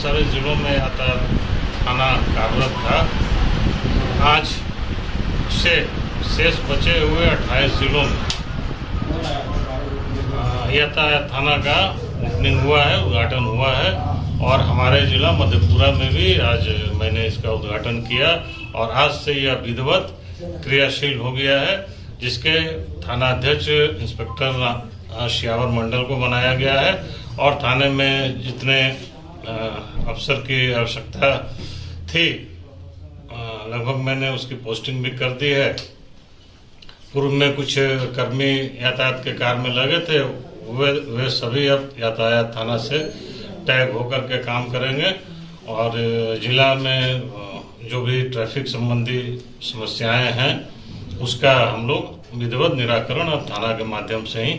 सारे जिलों में यातायात थाना कार्यरत था। आज से शेष बचे हुए 28 जिलों में यातायात थाना का ओपनिंग हुआ है, उद्घाटन हुआ है। और हमारे जिला मधेपुरा में भी आज मैंने इसका उद्घाटन किया और आज से यह विधिवत क्रियाशील हो गया है, जिसके थानाध्यक्ष इंस्पेक्टर श्यावर मंडल को बनाया गया है। और थाने में जितने अफसर की आवश्यकता थी लगभग मैंने उसकी पोस्टिंग भी कर दी है। पूर्व में कुछ कर्मी यातायात के कार्य में लगे थे, वे सभी अब यातायात थाना से टैग होकर के काम करेंगे और जिला में जो भी ट्रैफिक संबंधी समस्याएं हैं उसका हम लोग विधिवत निराकरण अब थाना के माध्यम से ही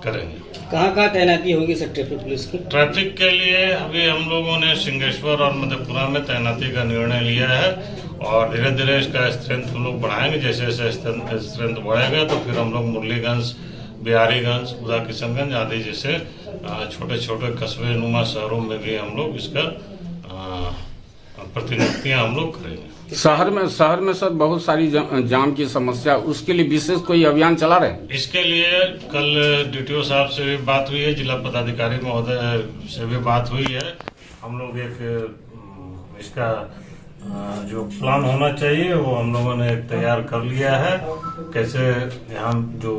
करेंगे। कहाँ तैनाती होगी सर ट्रैफिक पुलिस की? ट्रैफिक के लिए अभी हम लोगों ने सिंहेश्वर और मधेपुरा में तैनाती का निर्णय लिया है और धीरे धीरे इसका स्ट्रेंथ हम लोग बढ़ाएंगे। जैसे जैसे स्ट्रेंथ बढ़ेगा तो फिर हम लोग मुरलीगंज, बिहारीगंज, उदा किशनगंज आदि जैसे छोटे छोटे कस्बे नुमा शहरों में भी हम लोग इसका प्रतिनियुक्तियां हम लोग करेंगे। शहर में सर बहुत सारी जाम की समस्या, उसके लिए विशेष कोई अभियान चला रहे हैं? इसके लिए कल DTO साहब से भी बात हुई है, जिला पदाधिकारी महोदय से भी बात हुई है। हम लोग एक इसका जो प्लान होना चाहिए वो हम लोगों ने तैयार कर लिया है। कैसे यहाँ जो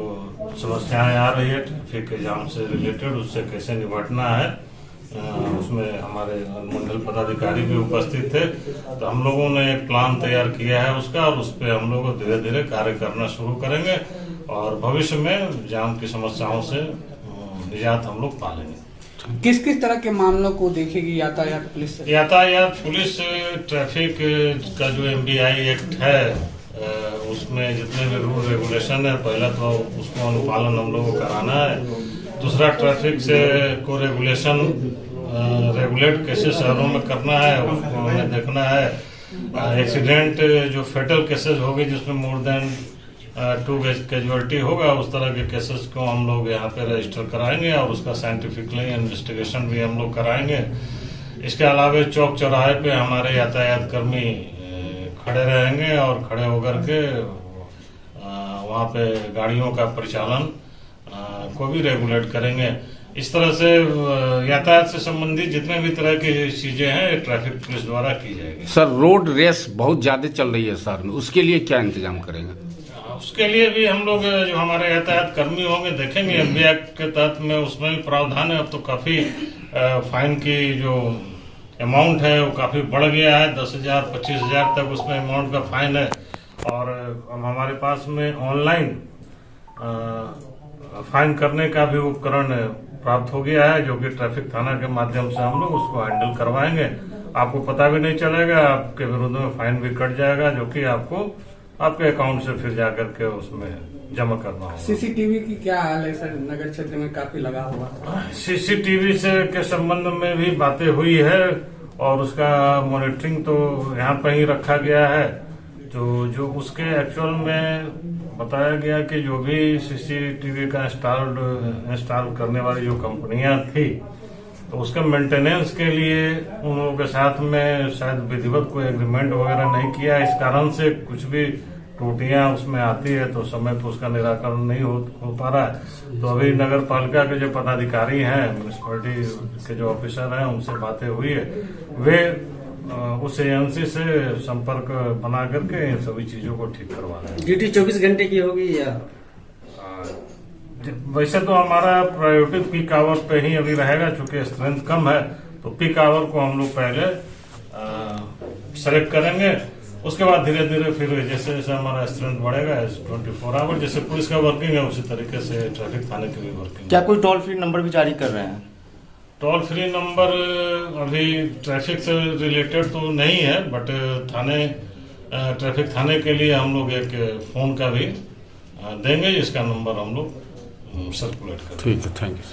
समस्याएं आ रही है ट्रैफिक के जाम से रिलेटेड, उससे कैसे निपटना है, उसमें हमारे मंडल पदाधिकारी भी उपस्थित थे। तो हम लोगों ने एक प्लान तैयार किया है उसका और उस पर हम लोग धीरे धीरे कार्य करना शुरू करेंगे और भविष्य में जाम की समस्याओं से निजात हम लोग पालेंगे। किस किस तरह के मामलों को देखेगी यातायात पुलिस? यातायात पुलिस ट्रैफिक का जो MBI एक्ट है उसमें जितने भी रूल रेगुलेशन है, पहला तो उसको अनुपालन हम लोगों को कराना है। दूसरा ट्रैफिक से को रेगुलेट कैसे शहरों में करना है उसको हमें देखना है। एक्सीडेंट जो फेटल केसेस होगी जिसमें मोर देन 2 कैजुअलिटी होगा, उस तरह के केसेस को हम लोग यहाँ पे रजिस्टर कराएंगे और उसका साइंटिफिकली इन्वेस्टिगेशन भी हम लोग कराएंगे। इसके अलावा चौक चौराहे पे हमारे यातायात कर्मी खड़े रहेंगे और खड़े होकर के वहाँ पे गाड़ियों का परिचालन को भी रेगुलेट करेंगे। इस तरह से यातायात से संबंधित जितने भी तरह की चीजें हैं ट्रैफिक पुलिस द्वारा की जाएगी। सर रोड रेस बहुत ज्यादा चल रही है शहर में, उसके लिए क्या इंतजाम करेंगे? उसके लिए भी हम लोग जो हमारे यातायात कर्मी होंगे देखेंगे। MBI के तहत में उसमें भी प्रावधान है। अब तो काफी फाइन की जो अमाउंट है वो काफी बढ़ गया है, 10,000 25,000 तक उसमें अमाउंट का फाइन है। और अब हमारे पास में ऑनलाइन फाइन करने का भी उपकरण प्राप्त हो गया है, जो कि ट्रैफिक थाना के माध्यम से हम लोग उसको हैंडल करवाएंगे। आपको पता भी नहीं चलेगा, आपके विरुद्ध में फाइन भी कट जाएगा, जो कि आपको आपके अकाउंट से फिर जाकर के उसमें जमा करना होगा। CCTV की क्या हाल है सर? नगर क्षेत्र में काफी लगा हुआ था। CCTV से के संबंध में भी बातें हुई है और उसका मॉनिटरिंग तो यहाँ पर ही रखा गया है। तो जो उसके एक्चुअल में बताया गया कि जो भी CCTV का इंस्टॉल करने वाली जो कंपनियां थी तो उसके मेंटेनेंस के लिए उन लोगों के साथ में शायद विधिवत कोई एग्रीमेंट वगैरह नहीं किया। इस कारण से कुछ भी त्रुटियां उसमें आती है तो समय पर उसका निराकरण नहीं हो पा रहा है। तो अभी नगर पालिका के जो पदाधिकारी हैं, म्यूनिसिपैलिटी के जो ऑफिसर हैं, उनसे बातें हुई है। वे उस एजेंसी से संपर्क बना करके इन सभी चीजों को ठीक करवा रहे हैं। ड्यूटी 24 घंटे की होगी या? वैसे तो हमारा प्रायोरिटी पीक आवर पे ही अभी रहेगा, चूंकि स्ट्रेंथ कम है। तो पीक आवर को हम लोग पहले सेलेक्ट करेंगे, उसके बाद धीरे धीरे फिर जैसे जैसे हमारा स्ट्रेंथ बढ़ेगा 24 आवर जैसे पुलिस का वर्किंग है उसी तरीके से ट्रैफिक थाने की भी वर्किंग। क्या कोई टोल फ्री नंबर भी जारी कर रहे हैं? टोल फ्री नंबर अभी ट्रैफिक से रिलेटेड तो नहीं है, बट ट्रैफिक थाने के लिए हम लोग एक फोन का भी देंगे, जिसका नंबर हम लोग सर्कुलेट करेंगे। ठीक है, थैंक यू।